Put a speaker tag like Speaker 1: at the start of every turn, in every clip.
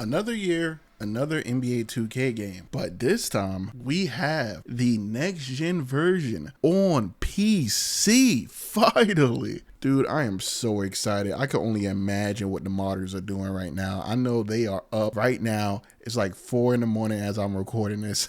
Speaker 1: Another year, another NBA 2K game, but this time we have the next gen version on PC. Finally, dude, I am so excited. I can only imagine what the modders are doing right now. I know they are up right now. It's like 4 in the morning as I'm recording this.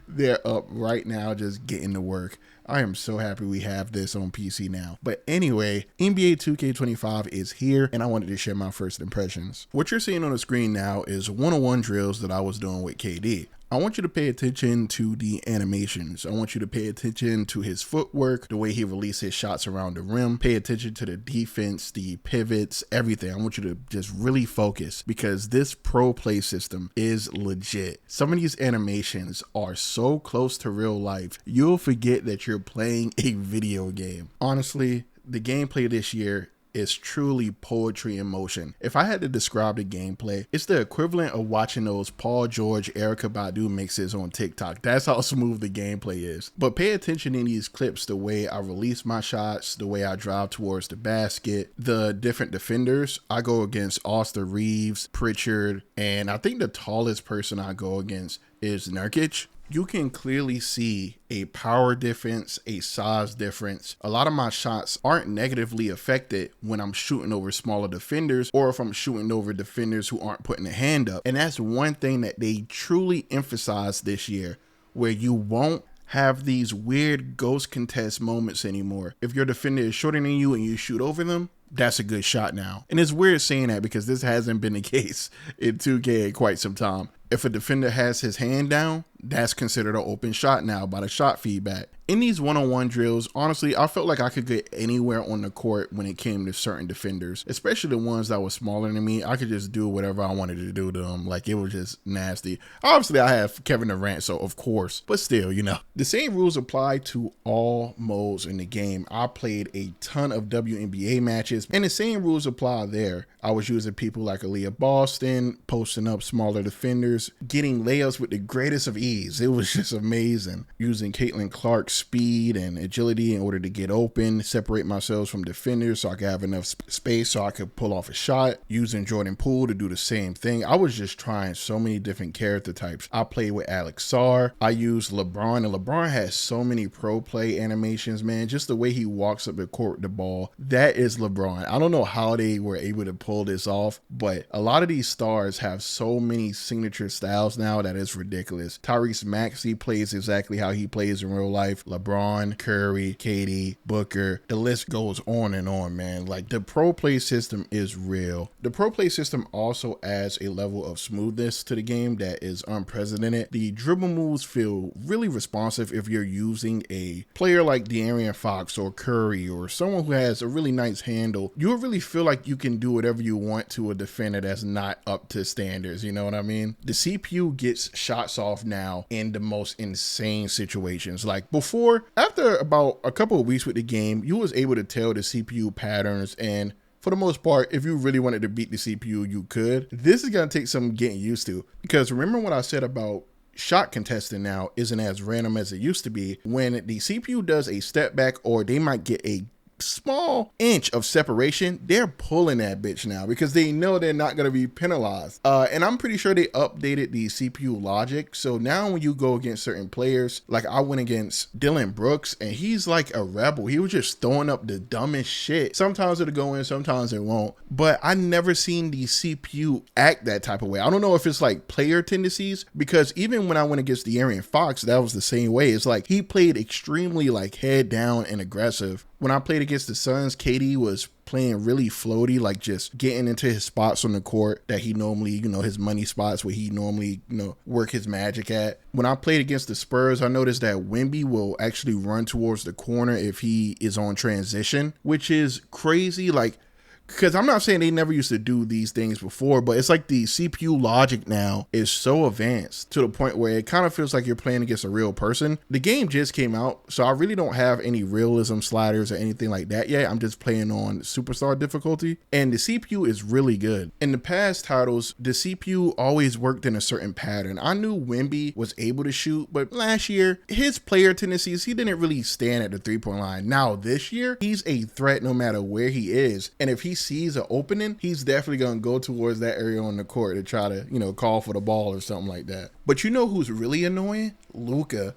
Speaker 1: They're up right now just getting to work. I am so happy we have this on PC now. But anyway, NBA 2K25 is here and I wanted to share my first impressions. What you're seeing on the screen now is one-on-one drills that I was doing with KD. I want you to pay attention to the animations. I want you to pay attention to his footwork, the way he releases his shots around the rim. Pay attention to the defense, the pivots, everything. I want you to just really focus because this pro play system is legit. Some of these animations are so close to real life, you'll forget that you're playing a video game. Honestly, the gameplay this year is truly poetry in motion. If I had to describe the gameplay, it's the equivalent of watching those Paul George, Erykah Badu mixes on TikTok. That's how smooth the gameplay is. But pay attention in these clips, the way I release my shots, the way I drive towards the basket, the different defenders. I go against Austin Reeves, Pritchard, and I think the tallest person I go against is Nurkic. You can clearly see a power difference, a size difference. A lot of my shots aren't negatively affected when I'm shooting over smaller defenders or if I'm shooting over defenders who aren't putting a hand up. And that's one thing that they truly emphasize this year, where you won't have these weird ghost contest moments anymore. If your defender is shorter than you and you shoot over them, that's a good shot now. And it's weird saying that because this hasn't been the case in 2K in quite some time. If a defender has his hand down, that's considered an open shot now by the shot feedback. In these one-on-one drills, honestly, I felt like I could get anywhere on the court when it came to certain defenders, especially the ones that were smaller than me. I could just do whatever I wanted to do to them. Like, it was just nasty. Obviously, I have Kevin Durant, so of course, but still, you know. The same rules apply to all modes in the game. I played a ton of WNBA matches, and the same rules apply there. I was using people like Aaliyah Boston, posting up smaller defenders, getting layups with the greatest of ease. It was just amazing. Using Caitlin Clark's speed and agility in order to get open, separate myself from defenders so I could have enough space so I could pull off a shot. Using Jordan Poole to do the same thing. I was just trying so many different character types. I played with Alex Sarr. I used LeBron, and LeBron has so many pro play animations, man. Just the way he walks up the court with the ball, that is LeBron. I don't know how they were able to pull this off, but a lot of these stars have so many signature styles now that it's ridiculous. Tyrese Maxey plays exactly how he plays in real life. LeBron, Curry, KD, Booker, the list goes on and on, man. Like, the pro play system is real. The pro play system also adds a level of smoothness to the game that is unprecedented. The dribble moves feel really responsive if you're using a player like De'Aaron Fox or Curry or someone who has a really nice handle. You'll really feel like you can do whatever you want to a defender that's not up to standards, you know what I mean? The CPU gets shots off now in the most insane situations. Like, before, after about a couple of weeks with the game, you was able to tell the CPU patterns, and for the most part, if you really wanted to beat the CPU, you could. This is going to take some getting used to, because remember what I said about shot contesting now isn't as random as it used to be. When the CPU does a step back, or they might get a small inch of separation, they're pulling that bitch now because they know they're not going to be penalized. And I'm pretty sure they updated the CPU logic. So now when you go against certain players, like I went against Dylan Brooks and he's like a rebel. He was just throwing up the dumbest shit. Sometimes it'll go in, sometimes it won't. But I never seen the CPU act that type of way. I don't know if it's like player tendencies, because even when I went against De'Aaron Fox, that was the same way. It's like he played extremely like head down and aggressive. When I played against the Suns, KD was playing really floaty, like just getting into his spots on the court that he normally, you know, his money spots where he normally, you know, work his magic at. When I played against the Spurs, I noticed that Wemby will actually run towards the corner if he is on transition, which is crazy. Like, because I'm not saying they never used to do these things before, but it's like the CPU logic now is so advanced to the point where it kind of feels like you're playing against a real person. The game just came out, so I really don't have any realism sliders or anything like that yet. I'm just playing on superstar difficulty, and the CPU is really good. In the past titles, the CPU always worked in a certain pattern. I knew Wemby was able to shoot, but last year, his player tendencies, he didn't really stand at the three-point line. Now this year, he's a threat no matter where he is, and if he he sees an opening, he's definitely going to go towards that area on the court to try to, you know, call for the ball or something like that. But you know who's really annoying? Luka.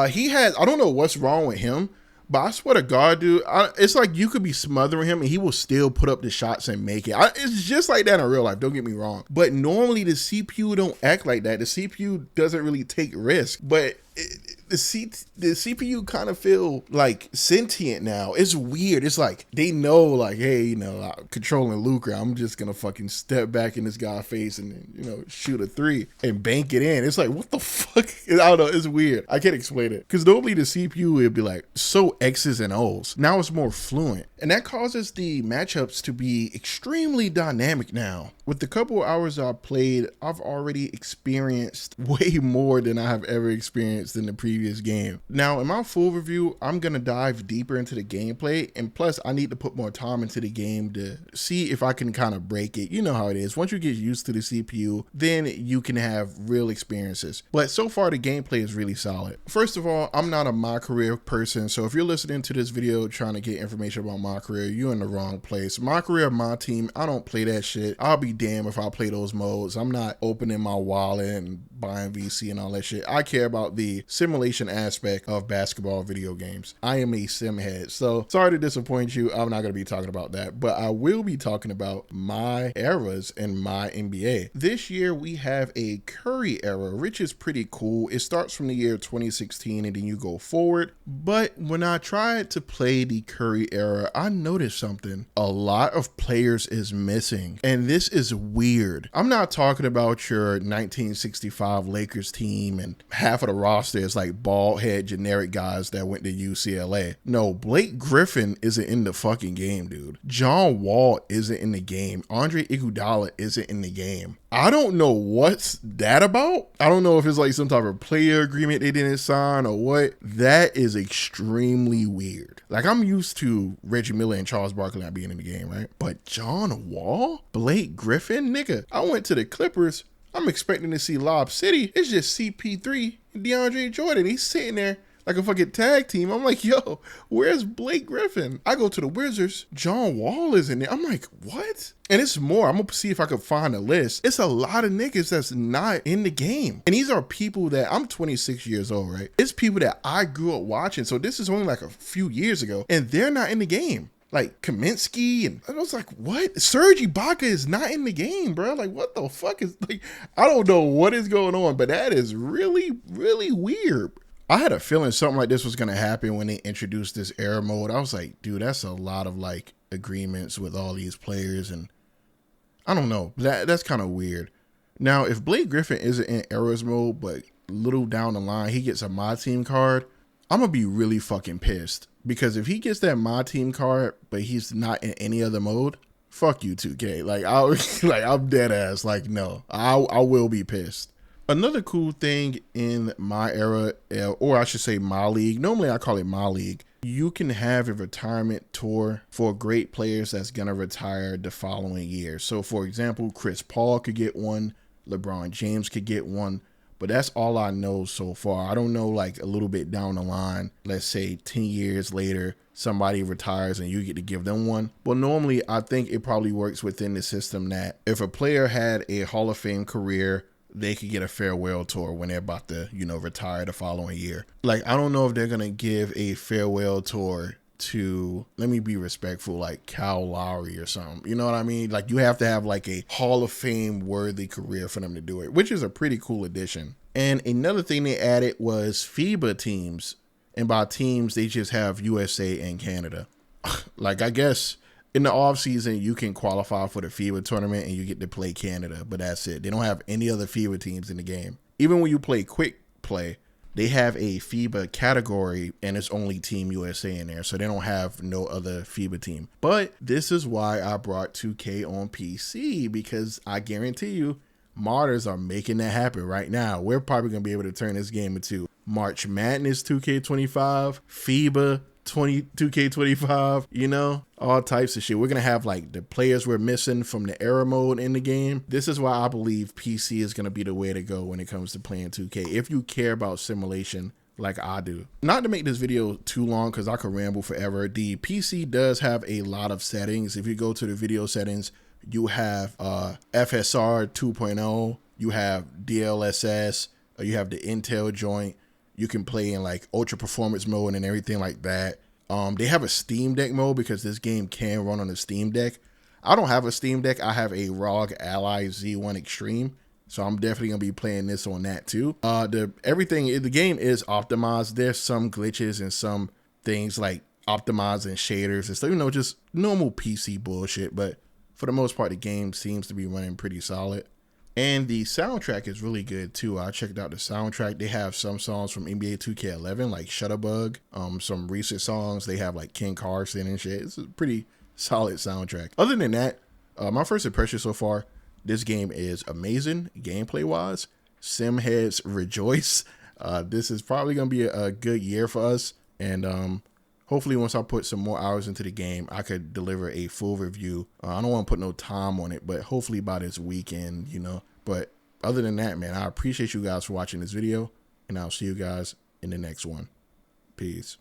Speaker 1: He has, I don't know what's wrong with him, but I swear to God, dude, it's like you could be smothering him and he will still put up the shots and make it. It's just like that in real life, don't get me wrong. But normally the CPU don't act like that. The CPU doesn't really take risks. But the CPU kind of feel like sentient now. It's weird. It's like they know, like, hey, you know, I'm controlling Luka, I'm just gonna fucking step back in this guy's face and, you know, shoot a three and bank it in. It's like, what the fuck? I don't know. It's weird. I can't explain it, because normally the CPU would be like so X's and O's. Now it's more fluent, and that causes the matchups to be extremely dynamic now. With the couple of hours I've played, I've already experienced way more than I have ever experienced in the previous game. Now, in my full review, I'm going to dive deeper into the gameplay, and plus I need to put more time into the game to see if I can kind of break it. You know how it is. Once you get used to the CPU, then you can have real experiences. But so far, the gameplay is really solid. First of all, I'm not a My Career person, so if you're listening to this video trying to get information about My Career, you're in the wrong place. My Career, my team, I don't play that shit. I'll be damn if I play those modes. I'm not opening my wallet and buying VC and all that shit. I care about the simulation aspect of basketball video games. I am a sim head, so sorry to disappoint you. I'm not going to be talking about that, but I will be talking about my eras in my NBA. This year we have a Curry era, which is pretty cool. It starts from the year 2016 and then you go forward. But when I tried to play the Curry era, I noticed something. A lot of players is missing, and this is weird. I'm not talking about your 1965 Lakers team and half of the roster is like bald head generic guys that went to UCLA. No, Blake Griffin isn't in the fucking game, dude. John Wall isn't in the game. Andre Iguodala isn't in the game. I don't know what's that about. I don't know if it's like some type of player agreement they didn't sign or what. That is extremely weird. Like, I'm used to Reggie Miller and Charles Barkley not being in the game, right? But John Wall? Blake Griffin? Nigga, I went to the Clippers. I'm expecting to see Lob City. It's just CP3 and DeAndre Jordan. He's sitting there like a fucking tag team. I'm like, yo, where's Blake Griffin? I go to the Wizards. John Wall is in there. I'm like, what? And it's more. I'm going to see if I can find a list. It's a lot of niggas that's not in the game. And these are people that, I'm 26 years old, right? It's people that I grew up watching. So this is only like a few years ago, and they're not in the game. Like Kaminsky, and I was like, what? Serge Ibaka is not in the game, bro. Like, what the fuck is, like, I don't know what is going on, but that is really, really weird. I had a feeling something like this was going to happen when they introduced this era mode. I was like, dude, that's a lot of like agreements with all these players, and I don't know. That's kind of weird. Now, if Blake Griffin isn't in eras mode, but little down the line, he gets a My Team card, I'm going to be really fucking pissed. Because if he gets that My Team card, but he's not in any other mode, fuck you, 2K. Like, I'm dead ass. Like, no, I will be pissed. Another cool thing in my era, or I should say MyLeague, normally I call it MyLeague, you can have a retirement tour for great players that's going to retire the following year. So, for example, Chris Paul could get one, LeBron James could get one, but that's all I know so far. I don't know, like, a little bit down the line, let's say 10 years later, somebody retires and you get to give them one. Well, normally I think it probably works within the system that if a player had a Hall of Fame career, they could get a farewell tour when they're about to, you know, retire the following year. Like, I don't know if they're going to give a farewell tour to, let me be respectful, like Kyle Lowry or something. You know what I mean? Like, you have to have like a Hall of Fame worthy career for them to do it, which is a pretty cool addition. And another thing they added was FIBA teams. And by teams, they just have USA and Canada. Like, I guess in the off season, you can qualify for the FIBA tournament and you get to play Canada, but that's it. They don't have any other FIBA teams in the game. Even when you play quick play, they have a FIBA category and it's only Team USA in there. So they don't have no other FIBA team. But this is why I brought 2K on PC, because I guarantee you, modders are making that happen right now. We're probably going to be able to turn this game into March Madness 2K25, FIBA 2K25, you know, all types of shit. We're going to have like the players we're missing from the era mode in the game. This is why I believe PC is going to be the way to go when it comes to playing 2K. If you care about simulation like I do. Not to make this video too long because I could ramble forever. The PC does have a lot of settings. If you go to the video settings, you have FSR 2.0, you have DLSS, you have the Intel joint. You can play in like ultra performance mode and everything like that. They have a Steam Deck mode because this game can run on a Steam Deck. I don't have a Steam Deck. I have a ROG Ally Z1 Extreme. So I'm definitely gonna be playing this on that too. The game is optimized. There's some glitches and some things like optimizing shaders and stuff, just normal PC bullshit. But for the most part, the game seems to be running pretty solid. And the soundtrack is really good too. I checked out the soundtrack. They have some songs from NBA 2K11 like Shutterbug. Some recent songs they have like Ken Carson and shit. It's a pretty solid soundtrack. Other than that, my first impression so far, this game is amazing gameplay wise. Sim heads rejoice. This is probably gonna be a good year for us, and hopefully once I put some more hours into the game, I could deliver a full review. I don't want to put no time on it, but hopefully by this weekend, But other than that, man, I appreciate you guys for watching this video, and I'll see you guys in the next one. Peace.